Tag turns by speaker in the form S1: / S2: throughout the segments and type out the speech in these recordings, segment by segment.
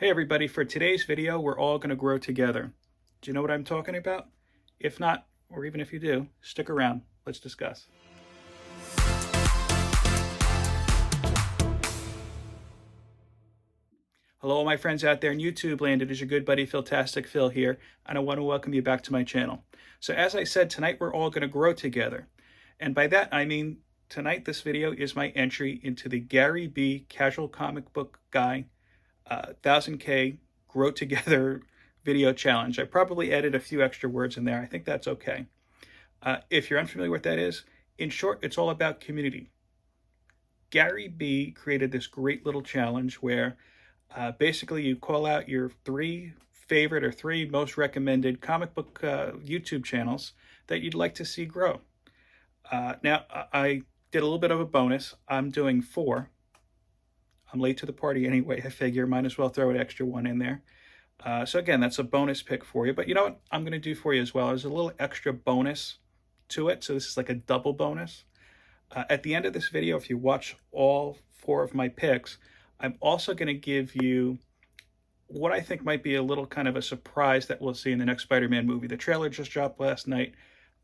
S1: Hey everybody, for today's video, we're all going to grow together. Do you know what I'm talking about? If not, or even if you do, stick around. Let's discuss. Hello, my friends out there in YouTube land. It is your good buddy Philtastic Phil here, and I want to welcome you back to my channel. So as I said, tonight we're all going to grow together. And by that, I mean tonight this video is my entry into the Gary B. Casual Comic Book Guy 1000K Grow Together video challenge. I probably added a few extra words in there. I think that's okay. If you're unfamiliar with what that is, in short, it's all about community. Gary B created this great little challenge where basically you call out your three favorite or three most recommended comic book YouTube channels that you'd like to see grow. Now, I did a little bit of a bonus. I'm doing 4. I'm late to the party anyway. I figure might as well throw an extra one in there. So again, that's a bonus pick for you. But you know what I'm going to do for you as well? There's a little extra bonus to it. So this is like a double bonus. At the end of this video, if you watch all 4 of my picks, I'm also going to give you what I think might be a little kind of a surprise that we'll see in the next Spider-Man movie. The trailer just dropped last night.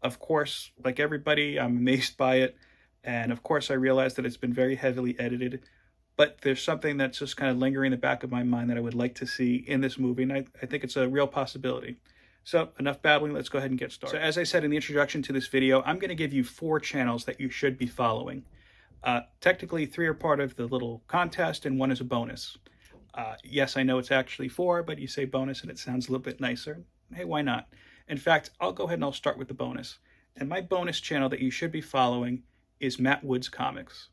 S1: Of course, like everybody, I'm amazed by it. And of course, I realize that it's been very heavily edited. But there's something that's just kind of lingering in the back of my mind that I would like to see in this movie, and I think it's a real possibility. So enough babbling, let's go ahead and get started. So as I said in the introduction to this video, I'm going to give you 4 channels that you should be following. Technically, 3 are part of the little contest, and 1 is a bonus. Yes, I know it's actually 4, but you say bonus and it sounds a little bit nicer. Hey, why not? In fact, I'll go ahead and I'll start with the bonus. And my bonus channel that you should be following is Matt Wood's Comics.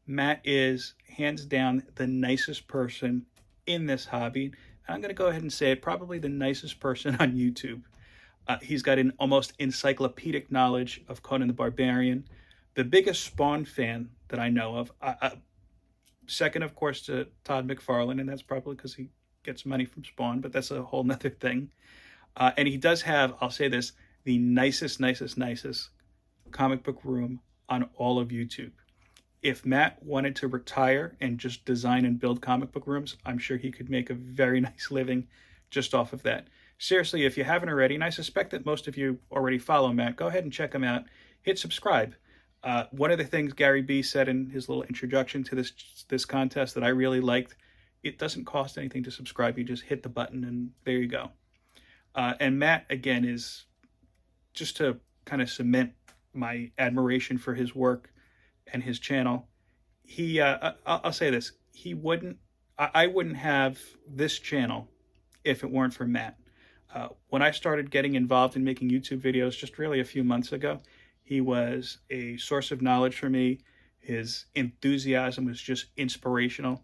S1: Matt is hands down the nicest person in this hobby. And I'm going to go ahead and say it, probably the nicest person on YouTube. He's got an almost encyclopedic knowledge of Conan the Barbarian, the biggest Spawn fan that I know of. Second, of course, to Todd McFarlane, and that's probably because he gets money from Spawn, but that's a whole nother thing. And he does have, I'll say this, the nicest comic book room on all of YouTube. If Matt wanted to retire and just design and build comic book rooms, I'm sure he could make a very nice living just off of that. Seriously, if you haven't already, and I suspect that most of you already follow Matt, go ahead and check him out. Hit subscribe. One of the things Gary B said in his little introduction to this contest that I really liked, it doesn't cost anything to subscribe. You just hit the button and there you go. And Matt, again, is just to kind of cement my admiration for his work and his channel. He, I'll say this, I wouldn't have this channel if it weren't for Matt. When I started getting involved in making YouTube videos just really a few months ago, he was a source of knowledge for me. His enthusiasm was just inspirational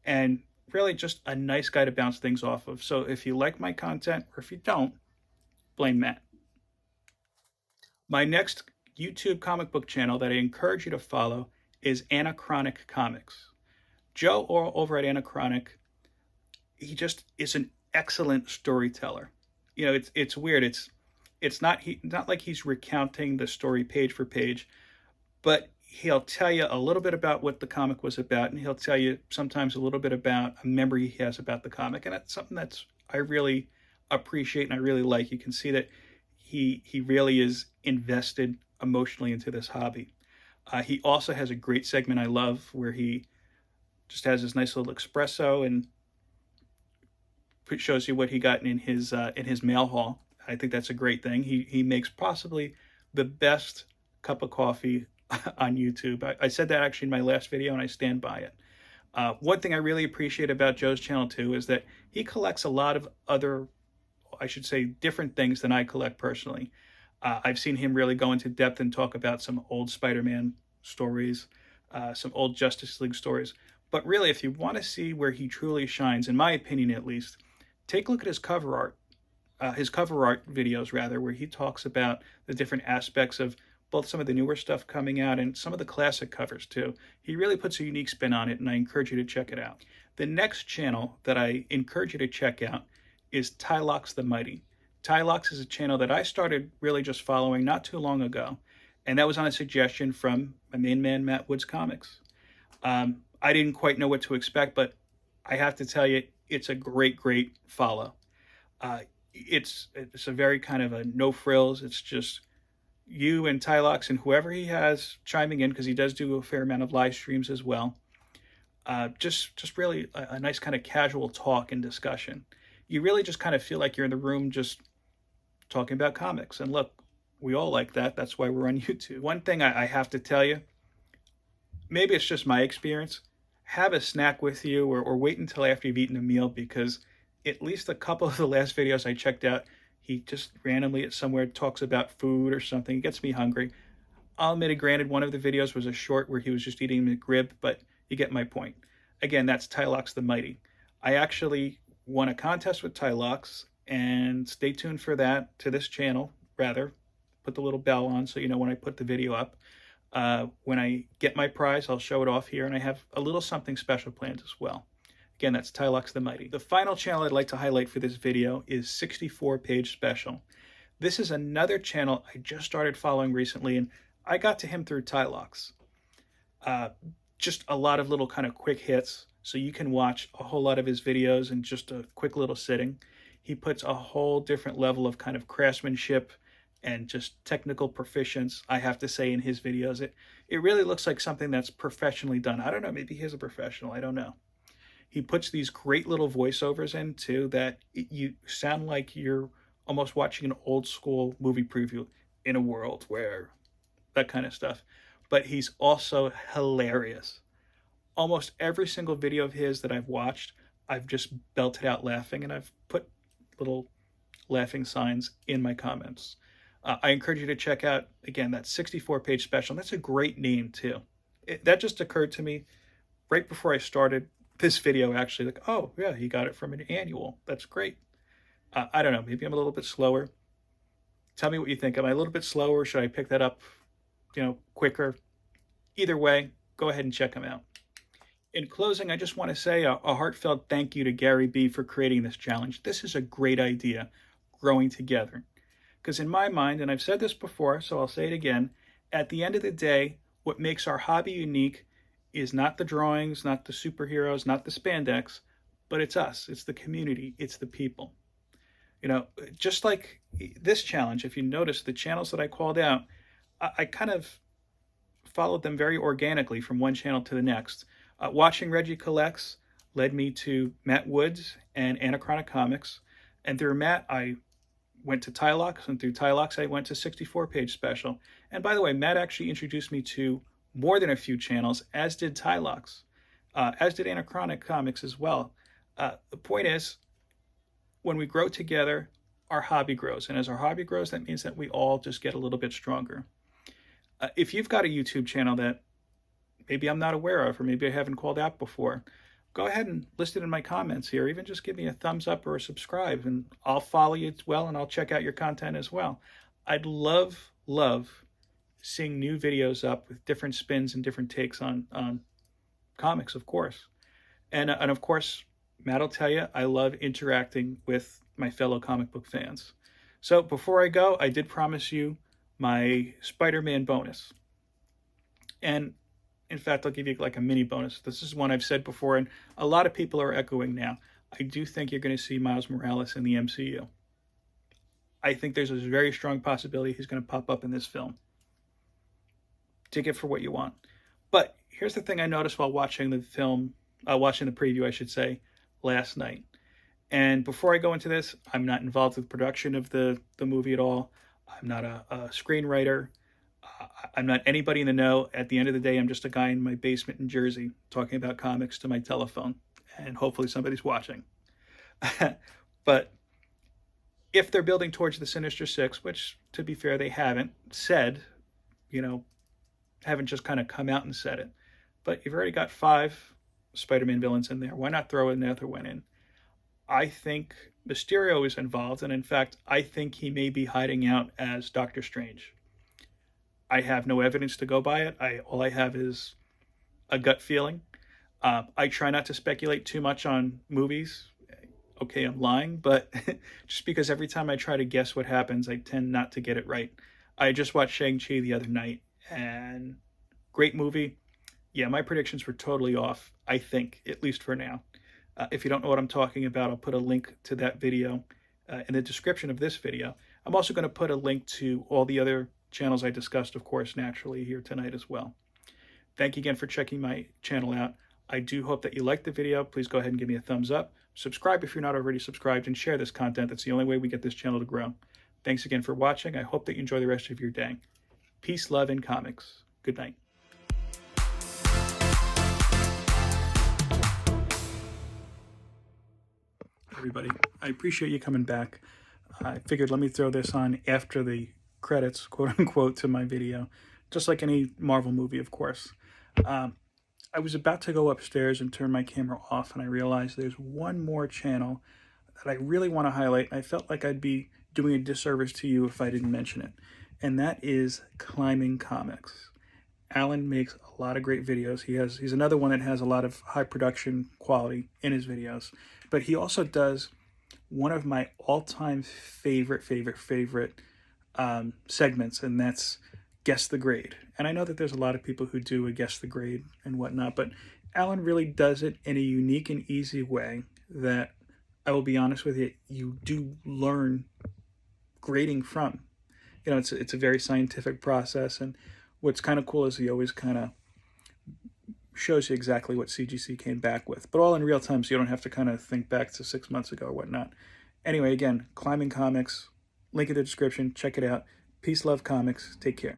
S1: and really just a nice guy to bounce things off of. So if you like my content, or if you don't, blame Matt. My next YouTube comic book channel that I encourage you to follow is Anachronic Comics. Joe over at Anachronic, he just is an excellent storyteller. You know, it's weird. It's not like he's recounting the story page for page, but he'll tell you a little bit about what the comic was about, and he'll tell you sometimes a little bit about a memory he has about the comic, and that's something that's I really appreciate and I really like. You can see that he really is invested emotionally into this hobby. He also has a great segment I love where he just has this nice little espresso and shows you what he got in his mail haul. I think that's a great thing. He makes possibly the best cup of coffee on YouTube. I said that actually in my last video and I stand by it. One thing I really appreciate about Joe's channel too is that he collects a lot of other, I should say, different things than I collect personally. I've seen him really go into depth and talk about some old Spider-Man stories, some old Justice League stories. But really, if you want to see where he truly shines, in my opinion at least, take a look at his cover art videos rather, where he talks about the different aspects of both some of the newer stuff coming out and some of the classic covers too. He really puts a unique spin on it, and I encourage you to check it out. The next channel that I encourage you to check out is Tylox the Mighty. Tylox is a channel that I started really just following not too long ago, and that was on a suggestion from my main man, Matt Wood's Comics. I didn't quite know what to expect, but I have to tell you, it's a great follow. It's a very kind of a no frills. It's just you and Tylox and whoever he has chiming in, because he does do a fair amount of live streams as well. Just really a nice kind of casual talk and discussion. You really just kind of feel like you're in the room just talking about comics. And look, we all like that. That's why we're on YouTube. One thing I have to tell you, maybe it's just my experience, have a snack with you, or wait until after you've eaten a meal, because at least a couple of the last videos I checked out, he just randomly at somewhere talks about food or something. It gets me hungry. I'll admit it, granted, one of the videos was a short where he was just eating McRib, but you get my point. Again, that's Tylox the Mighty. I actually won a contest with Tylox, and stay tuned for that, to this channel, rather. Put the little bell on so you know when I put the video up. When I get my prize, I'll show it off here, and I have a little something special planned as well. Again, that's Tylox the Mighty. The final channel I'd like to highlight for this video is 64 Page Special. This is another channel I just started following recently, and I got to him through Tylox. Just a lot of little kind of quick hits, so you can watch a whole lot of his videos in just a quick little sitting. He puts a whole different level of kind of craftsmanship and just technical proficiency, I have to say, in his videos. It really looks like something that's professionally done. I don't know, maybe he's a professional, I don't know. He puts these great little voiceovers in too that you sound like you're almost watching an old school movie preview in a world where that kind of stuff. But he's also hilarious. Almost every single video of his that I've watched, I've just belted out laughing, and I've put little laughing signs in my comments. I encourage you to check out, again, that 64 Page Special. That's a great name too. That just occurred to me right before I started this video, actually, like, oh yeah, he got it from an annual. That's great. I don't know, maybe I'm a little bit slower. Tell me what you think. Am I a little bit slower? Should I pick that up, quicker? Either way, go ahead and check him out. In closing, I just want to say a heartfelt thank you to Gary B for creating this challenge. This is a great idea, growing together. Because in my mind, and I've said this before, so I'll say it again, at the end of the day, what makes our hobby unique is not the drawings, not the superheroes, not the spandex, but it's us, it's the community, it's the people. Just like this challenge, if you notice the channels that I called out, I kind of followed them very organically from one channel to the next. Watching Reggie Collects led me to Matt Woods and Anachronic Comics, and through Matt, I went to Tylox, and through Tylox, I went to 64 Page Special. And by the way, Matt actually introduced me to more than a few channels, as did Tylox, as did Anachronic Comics as well. The point is, when we grow together, our hobby grows. And as our hobby grows, that means that we all just get a little bit stronger. If you've got a YouTube channel that maybe I'm not aware of, or maybe I haven't called out before, go ahead and list it in my comments here. Even just give me a thumbs up or a subscribe, and I'll follow you as well, and I'll check out your content as well. I'd love seeing new videos up with different spins and different takes on comics, of course. And of course, Matt will tell you, I love interacting with my fellow comic book fans. So before I go, I did promise you my Spider-Man bonus. And in fact, I'll give you like a mini bonus. This is one I've said before, and a lot of people are echoing now. I do think you're going to see Miles Morales in the MCU. I think there's a very strong possibility he's going to pop up in this film. Take it for what you want. But here's the thing I noticed while watching the film, watching the preview, I should say, last night. And before I go into this, I'm not involved with production of the movie at all. I'm not a screenwriter. I'm not anybody in the know. At the end of the day, I'm just a guy in my basement in Jersey talking about comics to my telephone, and hopefully somebody's watching. But if they're building towards the Sinister Six, which, to be fair, they haven't said, haven't just kind of come out and said it, but you've already got 5 Spider-Man villains in there. Why not throw another one in? I think Mysterio is involved, and in fact, I think he may be hiding out as Doctor Strange. I have no evidence to go by it. All I have is a gut feeling. I try not to speculate too much on movies. Okay, I'm lying, but just because every time I try to guess what happens, I tend not to get it right. I just watched Shang-Chi the other night, and great movie. Yeah, my predictions were totally off, I think, at least for now. If you don't know what I'm talking about, I'll put a link to that video in the description of this video. I'm also going to put a link to all the other channels I discussed, of course, naturally here tonight as well. Thank you again for checking my channel out. I do hope that you liked the video. Please go ahead and give me a thumbs up. Subscribe if you're not already subscribed, and share this content. That's the only way we get this channel to grow. Thanks again for watching. I hope that you enjoy the rest of your day. Peace, love, and comics. Good night. Everybody, I appreciate you coming back. I figured let me throw this on after the credits, quote unquote, to my video, just like any Marvel movie, of course. I was about to go upstairs and turn my camera off, and I realized there's one more channel that I really want to highlight. I felt like I'd be doing a disservice to you if I didn't mention it, and that is Climbing Comics. Alan makes a lot of great videos. He's another one that has a lot of high production quality in his videos, but he also does one of my all-time favorite segments, and that's Guess the Grade. And I know that there's a lot of people who do a Guess the Grade and whatnot, but Alan really does it in a unique and easy way that, I will be honest with you, you do learn grading from. You know, it's a very scientific process, and what's kind of cool is he always kind of shows you exactly what CGC came back with, but all in real time, so you don't have to kind of think back to 6 months ago or whatnot. Anyway, again, Climbing Comics, link in the description, check it out. Peace, love, comics. Take care.